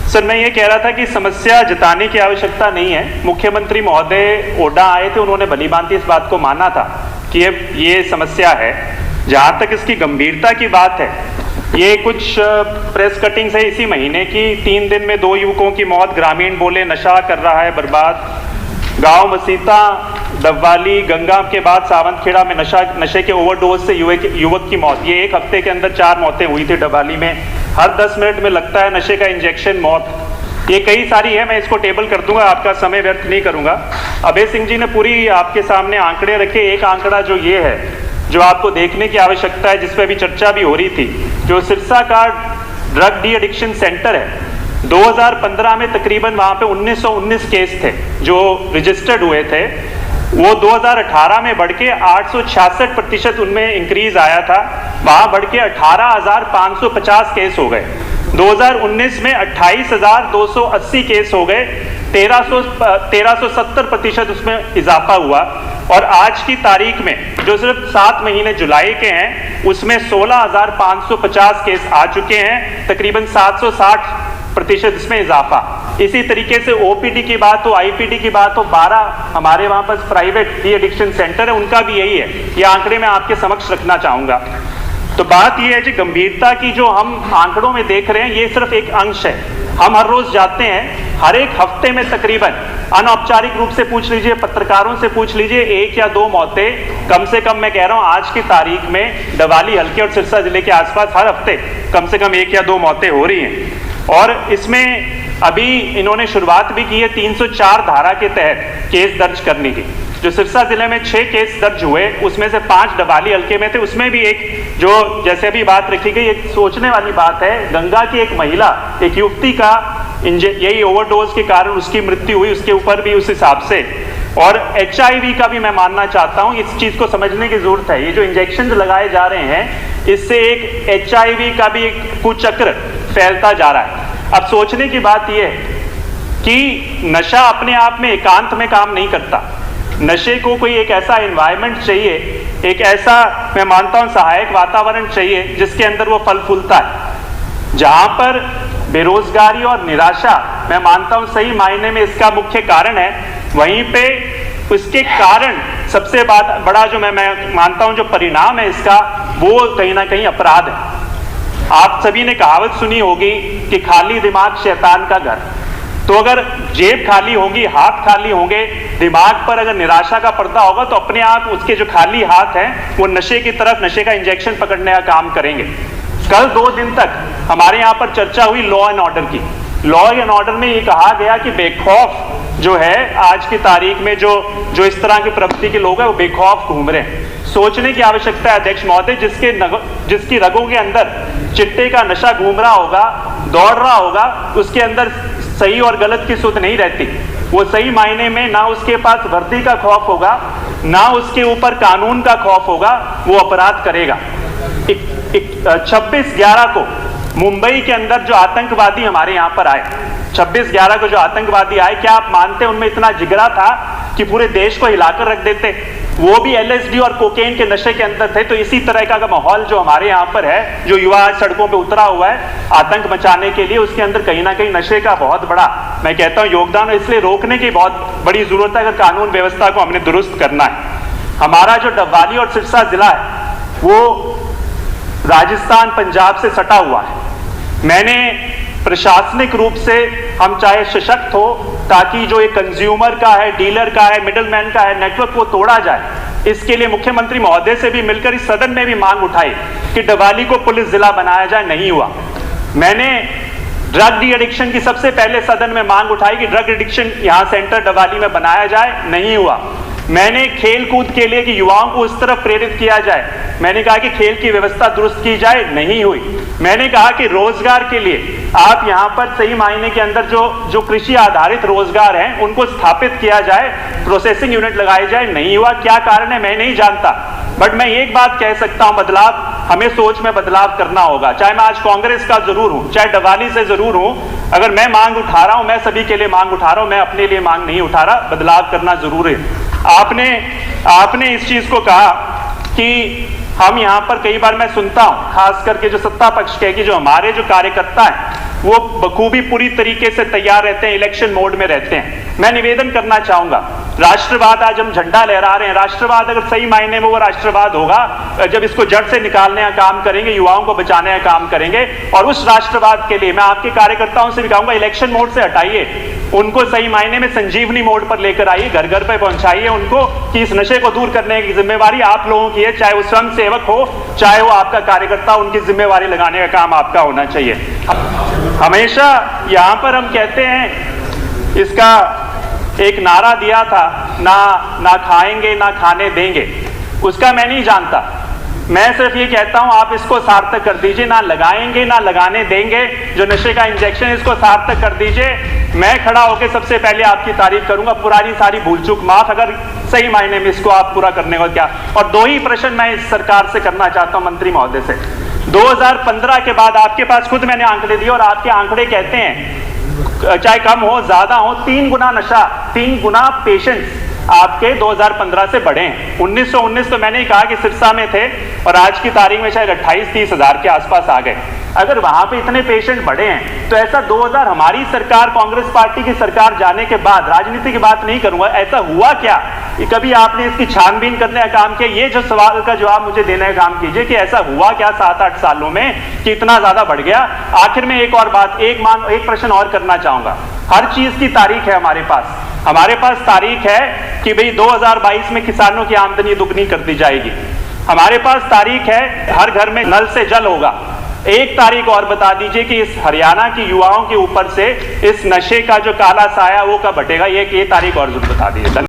Sir, मैं ये कह रहा था कि समस्या जताने की आवश्यकता नहीं है। मुख्यमंत्री महोदय ओडा आए थे, उन्होंने भलीभांति इस बात को माना था कि ये समस्या है। जहाँ तक इसकी गंभीरता की बात है, ये कुछ प्रेस कटिंग्स है इसी महीने की। 3 दिन में 2 युवकों की मौत, ग्रामीण बोले नशा कर रहा है बर्बाद। गांव मसीता, डबवाली, गंगा के बाद सावंतखेड़ा में नशे के ओवरडोज से युवक की मौत। ये 1 हफ्ते के अंदर 4 मौतें हुई थी डबवाली में। हर 10 मिनट में लगता है नशे का इंजेक्शन, मौत। ये कई सारी है, मैं इसको टेबल कर दूंगा, आपका समय व्यर्थ नहीं करूंगा। अभय सिंह जी ने पूरी आपके सामने आंकड़े रखे। एक आंकड़ा जो ये है, जो आपको देखने की आवश्यकता है, जिस पर भी चर्चा भी हो रही थी, जो सिरसा का ड्रग डी एडिक्शन सेंटर है, 2015 में तकरीबन वहाँ पे 1919 केस थे जो रजिस्टर्ड हुए थे। वो 2018 में बढ़ के 866% उनमें इंक्रीज आया था। वहाँ बढ़ के 18,550 केस हो गए। 2019 में 28,280 केस हो गए। 1370% उसमें इजाफा हुआ। और आज की तारीख में जो सिर्फ 7 महीने जुलाई के हैं, उसमें 16,550 केस आ चुके हैं, तकरीबन 760% इसमें इजाफा। इसी तरीके से ओपीडी की बात हो, आईपीडी की बात हो, 12 हमारे वहाँ पर प्राइवेट डी एडिक्शन सेंटर है, उनका भी यही है। ये आंकड़े मैं आपके समक्ष रखना चाहूँगा। तो बात ये है कि गंभीरता की जो हम आंकड़ों में देख रहे हैं, ये सिर्फ एक अंश है। हम हर रोज जाते हैं, हर एक हफ्ते में तकरीबन अनौपचारिक रूप से पूछ लीजिए, पत्रकारों से पूछ लीजिए, 1 या 2 मौतें कम से कम, मैं कह रहा हूं आज की तारीख में डवाली हल्के और सिरसा जिले के आसपास हर हफ्ते कम से कम 1 या 2 मौतें हो रही हैं। और इसमें अभी इन्होंने शुरुआत भी की है 304 धारा के तहत केस दर्ज करने की। जो सिरसा जिले में 6 केस दर्ज हुए, उसमें से 5 डवाली हल्के में थे। उसमें भी एक जो जैसे अभी बात रखी गई, एक सोचने वाली बात है। गंगा की एक महिला, एक युवती का यही ओवरडोज के कारण उसकी मृत्यु हुई, उसके ऊपर भी उस हिसाब से। और HIV का भी मैं मानना चाहता हूं, इस चीज को समझने की जरूरत है। ये जो इंजेक्शन लगाए जा रहे हैं, इससे एक HIV का भी एक कुचक्र फैलता जा रहा है। अब सोचने की बात यह है कि नशा अपने आप में एकांत में काम नहीं करता। नशे को कोई एक ऐसा एनवायरनमेंट चाहिए, एक ऐसा मैं मानता हूं सहायक वातावरण चाहिए जिसके अंदर वो फल फूलता है। जहां पर बेरोजगारी और निराशा, मैं मानता हूं सही मायने में इसका मुख्य कारण है, वहीं पे उसके कारण सबसे बड़ा जो मैं मानता हूं जो परिणाम है इसका, वो कहीं ना कहीं अपराध है। आप सभी ने कहावत सुनी होगी कि खाली दिमाग शैतान का घर। तो अगर जेब खाली होगी, हाथ खाली होंगे, दिमाग पर अगर निराशा का पर्दा होगा, तो अपने आप उसके जो खाली हाथ हैं वो नशे की तरफ, नशे का इंजेक्शन पकड़ने का काम करेंगे। कल 2 दिन तक हमारे यहाँ पर चर्चा हुई लॉ एंड ऑर्डर की। लॉ एंड ऑर्डर में ये कहा गया कि बेखौफ जो है आज की तारीख में जो इस तरह की प्रवृत्ति के लोग हैं, वो बेखौफ घूम रहे हैं। सोचने की आवश्यकता है अध्यक्ष महोदय, जिसकी रगों के अंदर चिट्टे का नशा घूम रहा होगा, दौड़ रहा होगा, उसके अंदर सही और गलत की सुध नहीं रहती। वो सही मायने में ना उसके पास वर्दी का खौफ होगा, ना उसके ऊपर कानून का खौफ होगा, वो अपराध करेगा। 26/11 को मुंबई के अंदर जो आतंकवादी हमारे यहाँ पर आए, 26/11 को जो आतंकवादी आए, क्या आप मानते हैं उनमें इतना जिगरा था कि पूरे देश को हिलाकर रख देते? वो भी LSD और कोकेन के नशे के अंदर थे। तो इसी तरह का माहौल जो हमारे यहाँ पर है, जो युवा आज सड़कों पे उतरा हुआ है आतंक मचाने के लिए, उसके अंदर कहीं ना कहीं नशे का बहुत बड़ा, मैं कहता हूँ, योगदान है। इसलिए रोकने की बहुत बड़ी जरूरत है अगर कानून व्यवस्था को हमने दुरुस्त करना है। हमारा जो डबवाली और सिरसा जिला है, वो राजस्थान पंजाब से सटा हुआ है। मैंने प्रशासनिक रूप से हम चाहे सशक्त हो, ताकि जो एक कंज्यूमर का है, डीलर का है, मिडलमैन का है नेटवर्क, वो तोड़ा जाए। इसके लिए मुख्यमंत्री महोदय से भी मिलकर इस सदन में भी मांग उठाई कि डबवाली को पुलिस जिला बनाया जाए, नहीं हुआ। मैंने ड्रग डी एडिक्शन की सबसे पहले सदन में मांग उठाई कि ड्रग एडिक्शन यहाँ सेंटर डबवाली में बनाया जाए, नहीं हुआ। मैंने खेल कूद के लिए कि युवाओं को उस तरफ प्रेरित किया जाए, मैंने कहा कि खेल की व्यवस्था दुरुस्त की जाए, नहीं हुई। मैंने कहा कि रोजगार के लिए आप यहाँ पर सही मायने के अंदर जो कृषि आधारित रोजगार हैं उनको स्थापित किया जाए, प्रोसेसिंग यूनिट लगाई जाए, नहीं हुआ। क्या कारण है मैं नहीं जानता, बट मैं एक बात कह सकता हूं, बदलाव हमें सोच में बदलाव करना होगा। चाहे मैं आज कांग्रेस का जरूर हूं, चाहे डबवाली से जरूर हूं, अगर मैं मांग उठा रहा हूं, मैं सभी के लिए मांग उठा रहा हूं, मैं अपने लिए मांग नहीं उठा रहा। बदलाव करना जरूर है। आपने इस चीज को कहा कि हम यहाँ पर कई बार मैं सुनता हूँ, खास करके जो सत्ता पक्ष के कि जो हमारे जो कार्यकर्ता हैं वो बखूबी पूरी तरीके से तैयार रहते हैं, इलेक्शन मोड में रहते हैं। मैं निवेदन करना चाहूंगा, राष्ट्रवाद आज हम झंडा लहरा रहे हैं, राष्ट्रवाद अगर सही मायने में वो राष्ट्रवाद होगा जब इसको जड़ से निकालने का काम करेंगे, युवाओं को बचाने का काम करेंगे। और उस राष्ट्रवाद के लिए मैं आपके कार्यकर्ताओं से भी कहूंगा, इलेक्शन मोड से हटाइए, उनको सही मायने में संजीवनी मोड पर लेकर आइए, घर घर पे पहुंचाइए उनको कि इस नशे को दूर करने की जिम्मेवारी आप लोगों की है, चाहे वो स्वयं सेवक हो, चाहे वो आपका कार्यकर्ता, उनकी जिम्मेवारी लगाने का काम आपका होना चाहिए। हमेशा यहां पर हम कहते हैं, इसका एक नारा दिया था, ना खाएंगे ना खाने देंगे, उसका मैं नहीं जानता। मैं सिर्फ ये कहता हूं आप इसको सार्थक कर दीजिए, ना लगाएंगे ना लगाने देंगे, जो नशे का इंजेक्शन इसको सार्थक कर दीजिए। मैं खड़ा होकर सबसे पहले आपकी तारीफ करूंगा, पुरानी सारी भूल चूक माफ, अगर सही मायने में इसको आप पूरा करने को क्या। और दो ही प्रश्न मैं इस सरकार से करना चाहता हूं, मंत्री महोदय से। 2015 के बाद आपके पास खुद मैंने आंकड़े दिए और आपके आंकड़े कहते हैं चाहे कम हो ज्यादा हो, 3 गुना नशा, 3 गुना पेशेंट्स आपके 2015 से बढ़े हैं। 1919 तो मैंने ही कहा कि सिरसा में थे और आज की तारीख में शायद 28-30 हजार के आसपास आ गए। अगर वहां पे इतने पेशेंट बढ़े हैं तो ऐसा 2000 हमारी सरकार, कांग्रेस पार्टी की सरकार जाने के बाद, राजनीति की बात नहीं करूंगा, ऐसा हुआ क्या कि कभी आपने इसकी छानबीन करने का काम किया? ये जो सवाल का जवाब मुझे देने का काम कीजिए कि ऐसा हुआ क्या 7-8 सालों में कि इतना ज्यादा बढ़ गया। आखिर में एक और बात, एक प्रश्न और करना चाहूंगा। हर चीज की तारीख है हमारे पास तारीख है कि भाई 2022 में किसानों की आमदनी दुगनी कर दी जाएगी। हमारे पास तारीख है हर घर में नल से जल होगा। एक तारीख और बता दीजिए कि इस हरियाणा की युवाओं के ऊपर से इस नशे का जो काला साया वो कब हटेगा, ये तारीख और जरूर बता दीजिए।